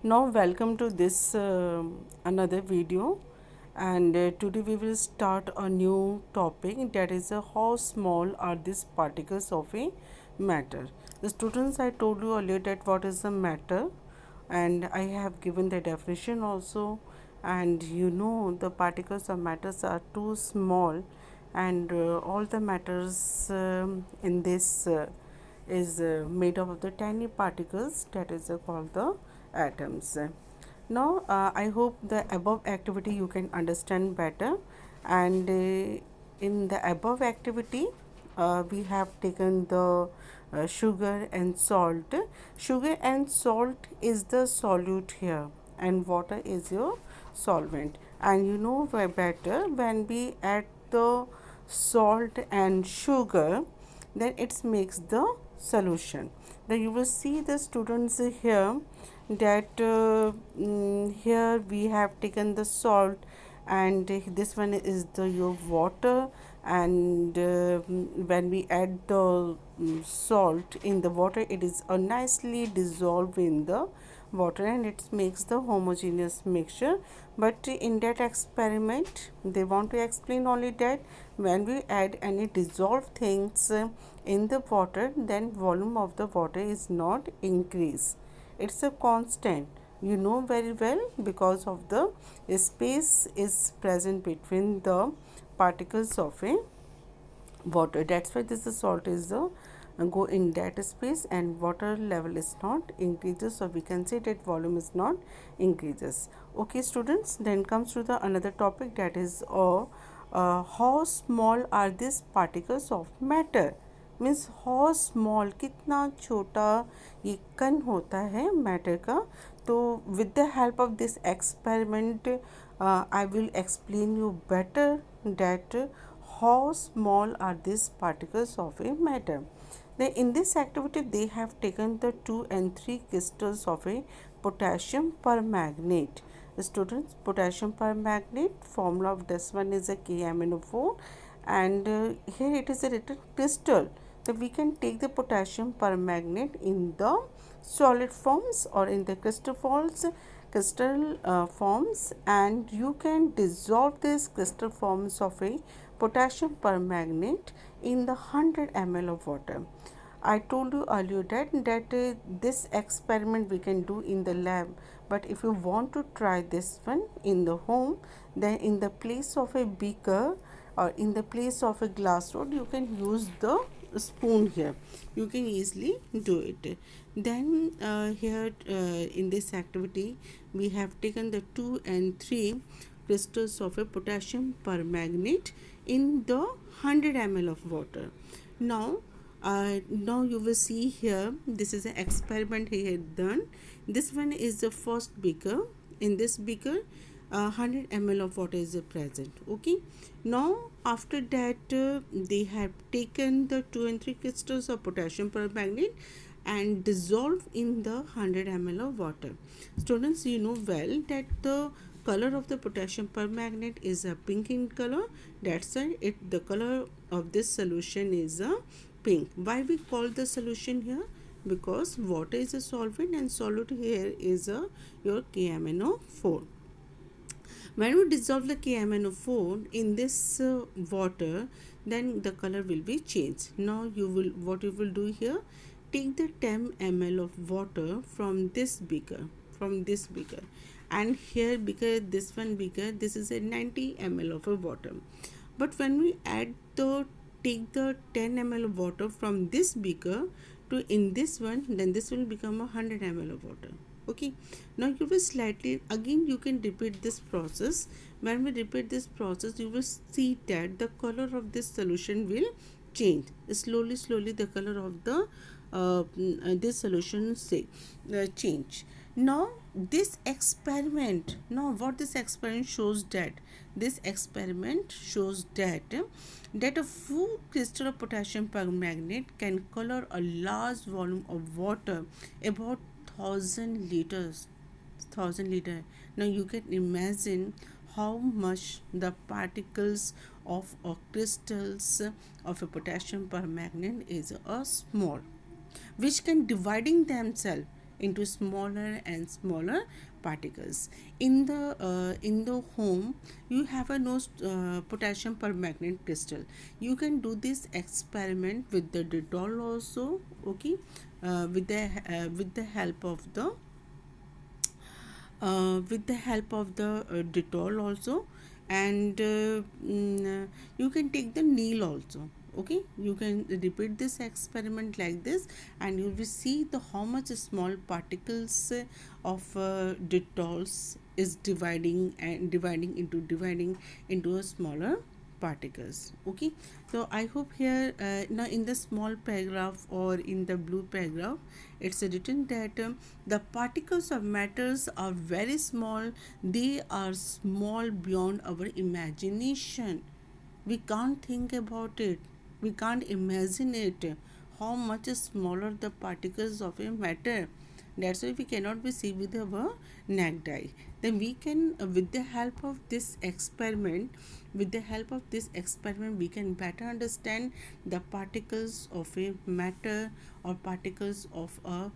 Now, welcome to this another video, and today we will start a new topic, that is how small are these particles of a matter. The students, I told you earlier that what is the matter, and I have given the definition also. And the particles of matters are too small, and all the matters in this is made up of the tiny particles, that is called the atoms. Now, I hope the above activity you can understand better, and in the above activity, we have taken the sugar and salt. Sugar and salt is the solute here, and water is your solvent. And better when we add the salt and sugar, then it makes the solution. Then you will see the students here that here we have taken the salt, and this one is the your water, and when we add the salt in the water, it is nicely dissolved in the water, and it makes the homogeneous mixture. But in that experiment they want to explain only that when we add any dissolved things in the water, then volume of the water is not increase, it's a constant, very well, because of the space is present between the particles of a water. That's why this salt is the go in that space, and water level is not increases, so we can say that volume is not increases. Okay students, then comes to the another topic, that is how small are these particles of matter. Means how small, कितना छोटा ये कण होता है matter का. तो with the help of this experiment I will explain you better that how small are these particles of a matter. Then in this activity they have taken the 2 and 3 crystals of a potassium permanganate. Students, potassium permanganate, formula of this one is a KMnO4, and here it is a written crystal. So we can take the potassium permanganate in the solid forms or in the crystal forms, and you can dissolve this crystal forms of a potassium permanganate in the 100 ml of water. I told you earlier that this experiment we can do in the lab, but if you want to try this one in the home, then in the place of a beaker or in the place of a glass rod, you can use the spoon here. You can easily do it. Then here in this activity we have taken the 2 and 3 crystals of a potassium permanganate in the 100 ml of water. Now you will see here, this is an experiment he had done. This one is the first beaker. In this beaker 100 ml of water is present. Okay, now after that they have taken the 2 and 3 crystals of potassium permanganate and dissolved in the 100 ml of water. Students, you know well that the color of the potassium permanganate is a pink in color. That's why the color of this solution is a pink. Why we call the solution here? Because water is a solvent and solute here is a your KMnO4. When we dissolve the KMnO4 in this water, then the color will be changed. Now what you will do here, take the 10 ml of water from this beaker, and here beaker, this one beaker, this is a 90 ml of a water. But when we take the 10 ml of water from this beaker to in this one, then this will become a 100 ml of water. Okay, now you will slightly again you can repeat this process. When we repeat this process, you will see that the color of this solution will change slowly. The color of the this solution change. Now this experiment, what this experiment shows, that a full crystal of potassium permanganate can color a large volume of water, about 1000 liter. Now you can imagine how much the particles of crystals of a potassium permanganate is small, which can dividing themselves into smaller and smaller particles. In the home, you have a no potassium permanganate crystal. You can do this experiment with the Dettol also. Okay, with the help of the Dettol also, and you can take the nail also. Okay, you can repeat this experiment like this, and you will see the how much small particles of Dettols is dividing into a smaller particles. Okay, so I hope here now in the small paragraph or in the blue paragraph, it's written that the particles of matters are very small. They are small beyond our imagination. We can't think about it. We can't imagine it. How much smaller the particles of a matter. That's why we cannot be see with our naked eye. Then we can, with the help of this experiment, we can better understand the particles of a matter or particles of a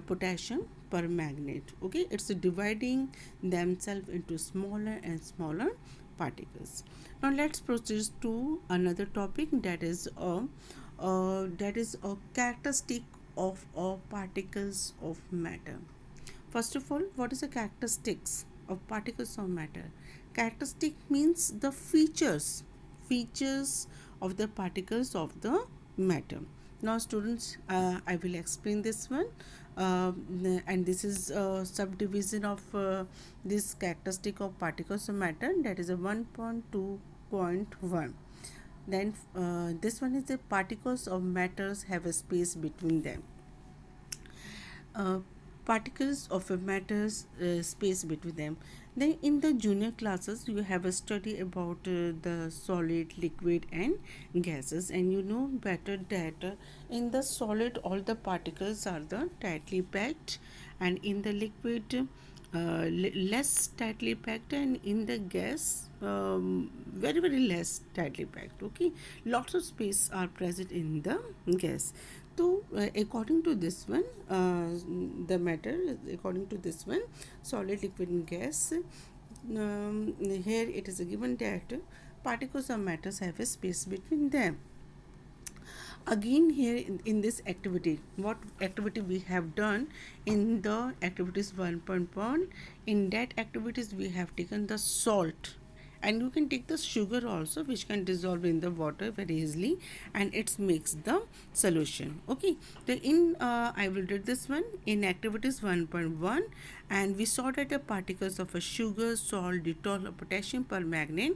potassium permanganate. Okay, it's dividing themselves into smaller and smaller particles. Now let's proceed to another topic, that is a characteristic of particles of matter. First of all, what is the characteristics of particles of matter? Characteristic means the features of the particles of the matter. Now students, I will explain this one, uh, and this is a subdivision of this characteristic of particles of matter, that is a 1.2.1. Then this one is the particles of matters have a space between them. uh, Particles of a matters space between them. Then in the junior classes you have a study about the solid, liquid and gases, and you know better that in the solid all the particles are the tightly packed, and in the liquid less tightly packed, and in the gas very less tightly packed. Okay, lots of space are present in the gas. So according to this one, the matter according to this one, solid, liquid and gas, here it is given that particles of matters have a space between them. Again here in this activity, what activity we have done in the activities 1.1, in that activities we have taken the salt, and you can take the sugar also, which can dissolve in the water very easily, and it makes the solution. Okay, so in I will read this one in activities 1.1, and we saw that the particles of a sugar, salt, Dettol or potassium permanganate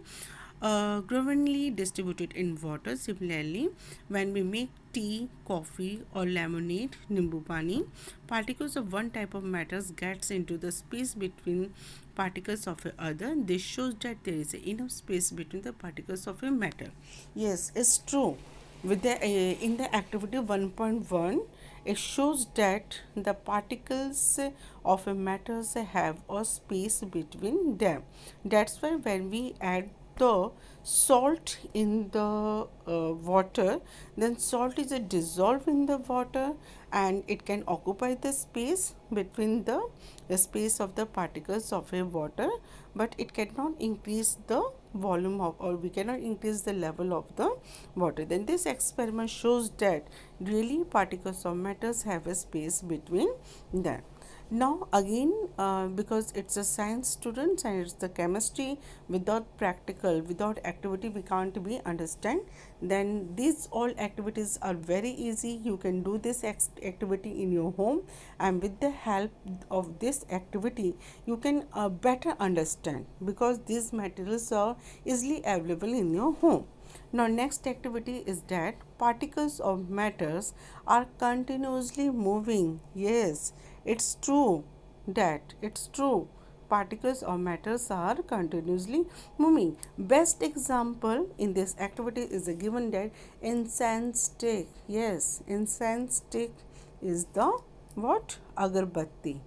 gradually distributed in water. Similarly, when we make tea, coffee or lemonade, nimbu pani, particles of one type of matters gets into the space between particles of a other. This shows that there is enough space between the particles of a matter. Yes, it's true. With the in the activity 1.1, it shows that the particles of a matters have a space between them. That's why when we add the salt in the water, then salt is a dissolved in the water, and it can occupy the space between the space of the particles of a water, but it cannot increase the volume of, or we cannot increase the level of the water. Then this experiment shows that really particles of matters have a space between them. Now again, because it's a science students and it's the chemistry, without practical, without activity we can't be understand. Then these all activities are very easy. You can do this activity in your home, and with the help of this activity you can better understand, because these materials are easily available in your home. Now next activity is that particles of matters are continuously moving. Yes, it's true. It's true. Particles of matters are continuously moving. Best example in this activity is given that incense stick. Yes, incense stick is the what? Agarbatti.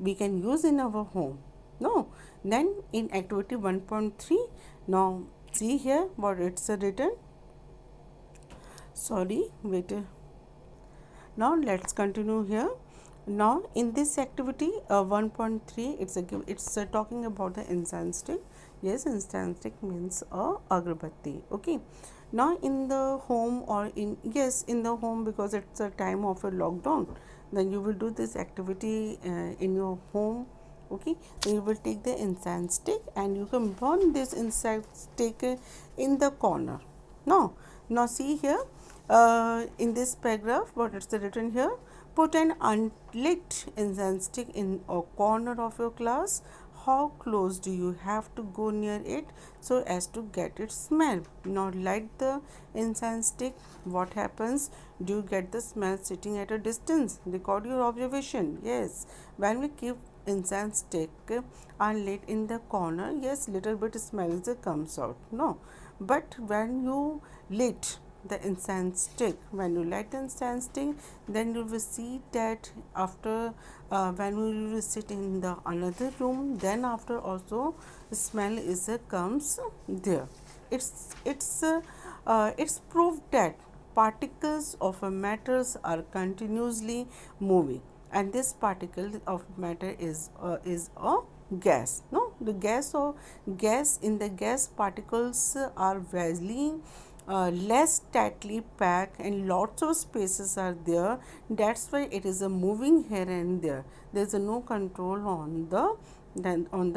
We can use in our home. No. Then in activity 1.3, now see here what it's written. Sorry, wait. Now let's continue here. Now in this activity 1.3, it's talking about the incense stick. Yes, incense stick means a agarbatti. Okay. Now in the home, or in, yes, in the home, because it's a time of a lockdown, then you will do this activity in your home. Okay, then you will take the incense stick and you can burn this incense stick in the corner. Now see here, in this paragraph, what it's written here: put an unlit incense stick in a corner of your class. How close do you have to go near it so as to get its smell? Now light the incense stick. What happens? Do you get the smell sitting at a distance? Record your observation. Yes, when we keep incense stick unlit in the corner, yes, little bit smell comes out. No, but when you lit the incense stick, when you light the incense stick, then you will see that after when you will sit in the another room, then after also the smell is comes there. It's proof that particles of a matters are continuously moving, and this particle of matter is a gas. No, the gas in the gas, particles are very less tightly packed and lots of spaces are there. That's why it is a moving here and there. There's a no control on the on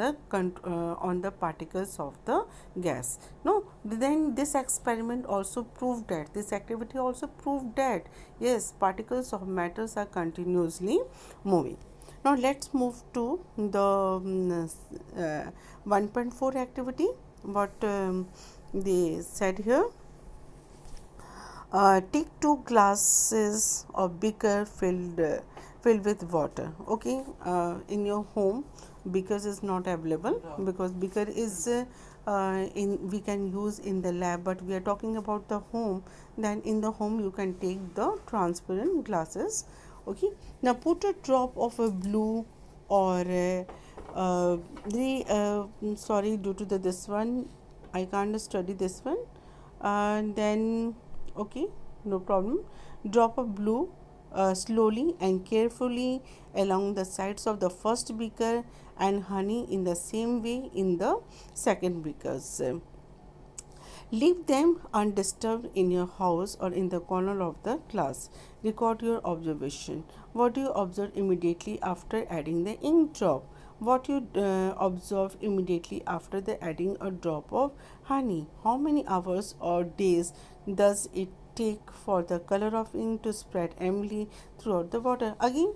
the particles of the gas. No, then this experiment also proved that, this activity also proved that, yes, particles of matters are continuously moving. Now let's move to the 1.4 activity. What they said here: take two glasses of beaker filled with water. Okay, in your home beakers is not available, because beaker is in we can use in the lab, but we are talking about the home. Then in the home you can take the transparent glasses. Okay, now put a drop of a blue or sorry, due to this one I can't study this one. And then, okay, no problem, drop a blue slowly and carefully along the sides of the first beaker, and honey in the same way in the second beakers. Leave them undisturbed in your house or in the corner of the class. Record your observation. What do you observe immediately after adding the ink drop? What you observe immediately after the adding a drop of honey? How many hours or days does it take for the color of ink to spread evenly throughout the water? Again,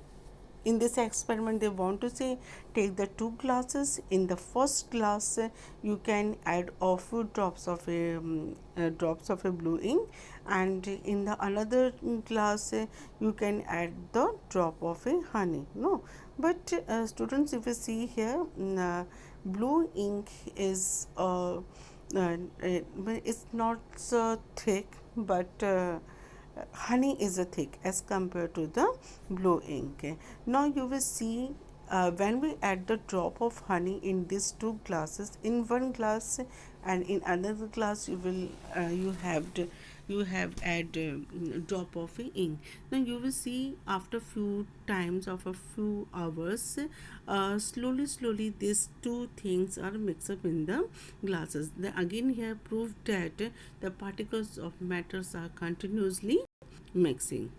in this experiment they want to say, take the two glasses. In the first glass you can add a few drops of a blue ink, and in the another glass you can add the drop of a honey. No, but students, if you see here, blue ink is it's not so thick, but honey is a thick as compared to the blue ink. Now you will see, when we add the drop of honey in these two glasses, in one glass and in another glass you will you have add drop of ink. Now you will see after few times of a few hours, slowly these two things are mixed up in the glasses. The again here proof that the particles of matters are continuously mixing.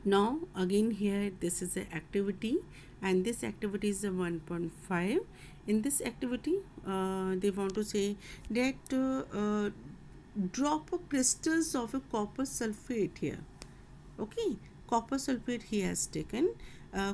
Now again here this is a activity, and this activity is a 1.5. In this activity they want to say that drop of crystals of a copper sulfate here. Okay, copper sulfate he has taken.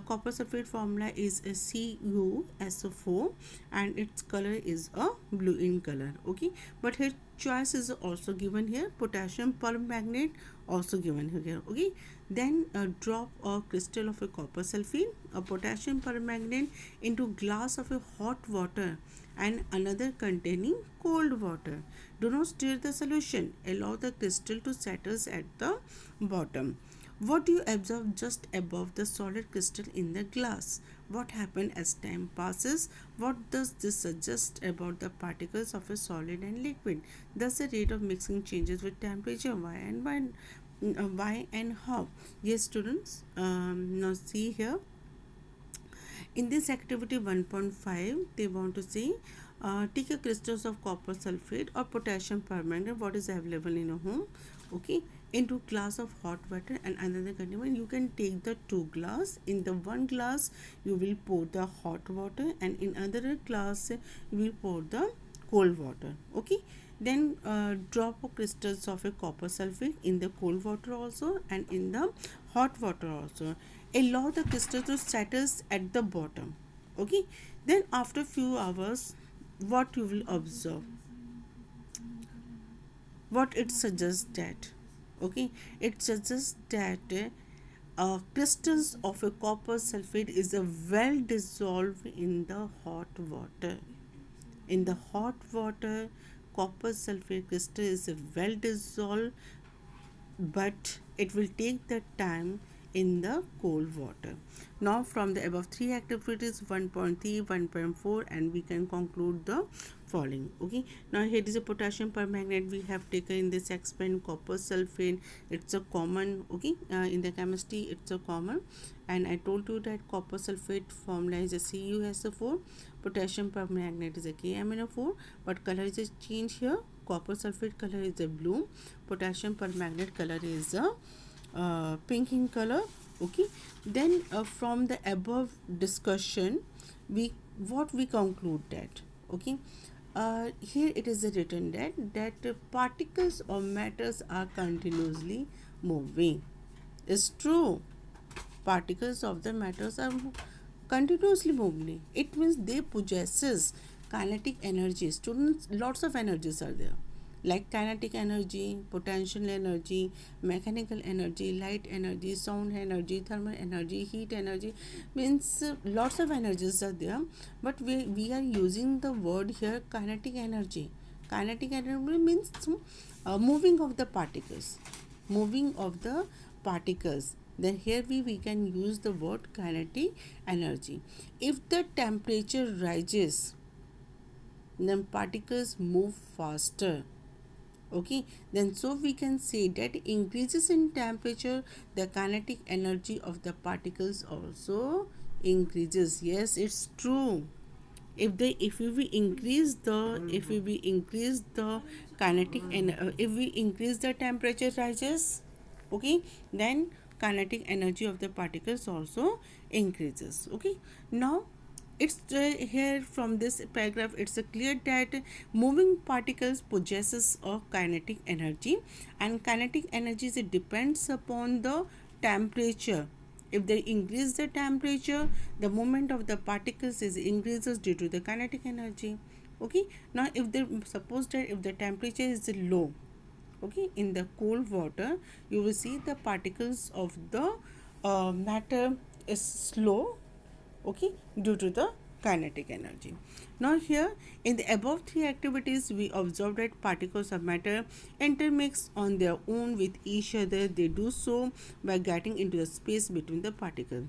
Copper sulfate formula is a CuSO4 and its color is a blue in color. Okay, but his choice is also given here. Potassium permanganate also given here. Okay, then a drop or crystal of a copper sulfate, a potassium permanganate into glass of a hot water and another containing cold water. Do not stir the solution. Allow the crystal to settle at the bottom. What do you observe just above the solid crystal in the glass? What happens as time passes? What does this suggest about the particles of a solid and liquid? Does the rate of mixing changes with temperature? Why and why? why and how. Yes, students, now see here in this activity 1.5 they want to say take a crystals of copper sulfate or potassium permanganate what is available in a home, okay, into glass of hot water and another container. You can take the two glass. In the one glass you will pour the hot water and in other glass you will pour the cold water, okay. Then drop of crystals of a copper sulfate in the cold water also and in the hot water also. Allow the crystal to settles at the bottom, okay. Then after few hours what you will observe, what it suggests that, okay, it suggests that crystals of a copper sulfate is a well dissolved in the hot water. In the hot water copper sulfate crystal is well dissolved, but it will take the time in the cold water. Now from the above three activities 1.3 1.4 and we can conclude the following, okay. Now here is a potassium permanganate we have taken in this experiment. Copper sulfate, it's a common, okay, in the chemistry it's a common, and I told you that copper sulfate formula is a CuSO4, potassium permanganate is a KMnO4, but color is a change here. Copper sulfate color is a blue, potassium permanganate color is a pink in color, okay. Then from the above discussion we what we conclude that, okay, here it is written that particles or matters are continuously moving. It's true, particles of the matters are continuously moving. It means they possesses kinetic energy. Students, lots of energies are there, like kinetic energy, potential energy, mechanical energy, light energy, sound energy, thermal energy, heat energy. Means lots of energies are there, but we are using the word here kinetic energy. Kinetic energy means moving of the particles, moving of the particles. Then here we can use the word kinetic energy. If the temperature rises, then particles move faster, okay. Then so we can say that increases in temperature the kinetic energy of the particles also increases. Yes, it's true. If we increase the kinetic and if we increase the temperature rises, okay, then kinetic energy of the particles also increases, okay. Now it's here from this paragraph it's clear that moving particles possesses a kinetic energy, and kinetic energy depends upon the temperature. If they increase the temperature, the movement of the particles is increases due to the kinetic energy, okay. Now if they suppose that if the temperature is low, okay, in the cold water you will see the particles of the matter is slow, okay, due to the kinetic energy. Now here in the above three activities we observed that particles of matter intermix on their own with each other. They do so by getting into the space between the particles.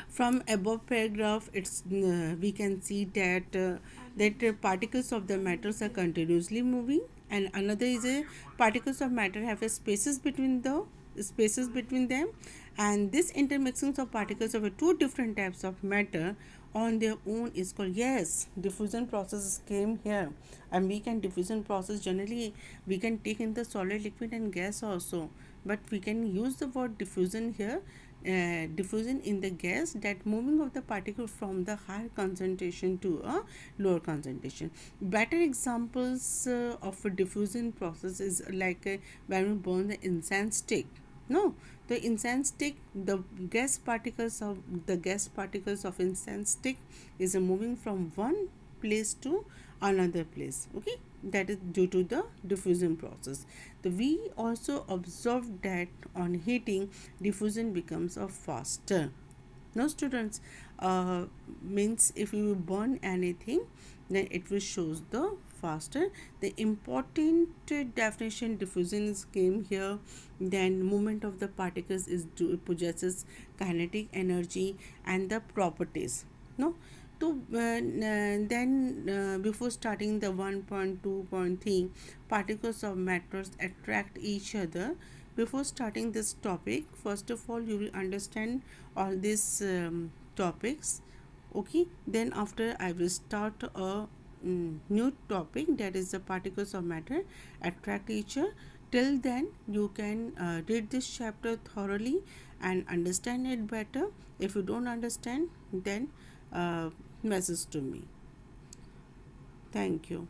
From above paragraph it's we can see that particles of the matters are continuously moving, and another is a particles of matter have a spaces between them, and this intermixing of particles of two different types of matter on their own is called, yes, diffusion process came here. And we can diffusion process generally we can take in the solid, liquid and gas also, but we can use the word diffusion here. Diffusion in the gas, that moving of the particle from the higher concentration to a lower concentration. Better examples of a diffusion process is like when we burn the incense stick. No, the incense stick, the gas particles of incense stick is moving from one place to another place, okay. That is due to the diffusion process. We also observed that on heating diffusion becomes a faster. Now students, means if you burn anything then it will shows the faster. The important definition diffusion is came here. Then movement of the particles is possesses kinetic energy and the properties, no. To then before starting the 1.2.3 particles of matters attract each other Before starting this topic, first of all you will understand all these topics. Okay, then after I will start a new topic, that is the particles of matter attract each other. Till then you can read this chapter thoroughly and understand it better. If you don't understand, then message to me. Thank you.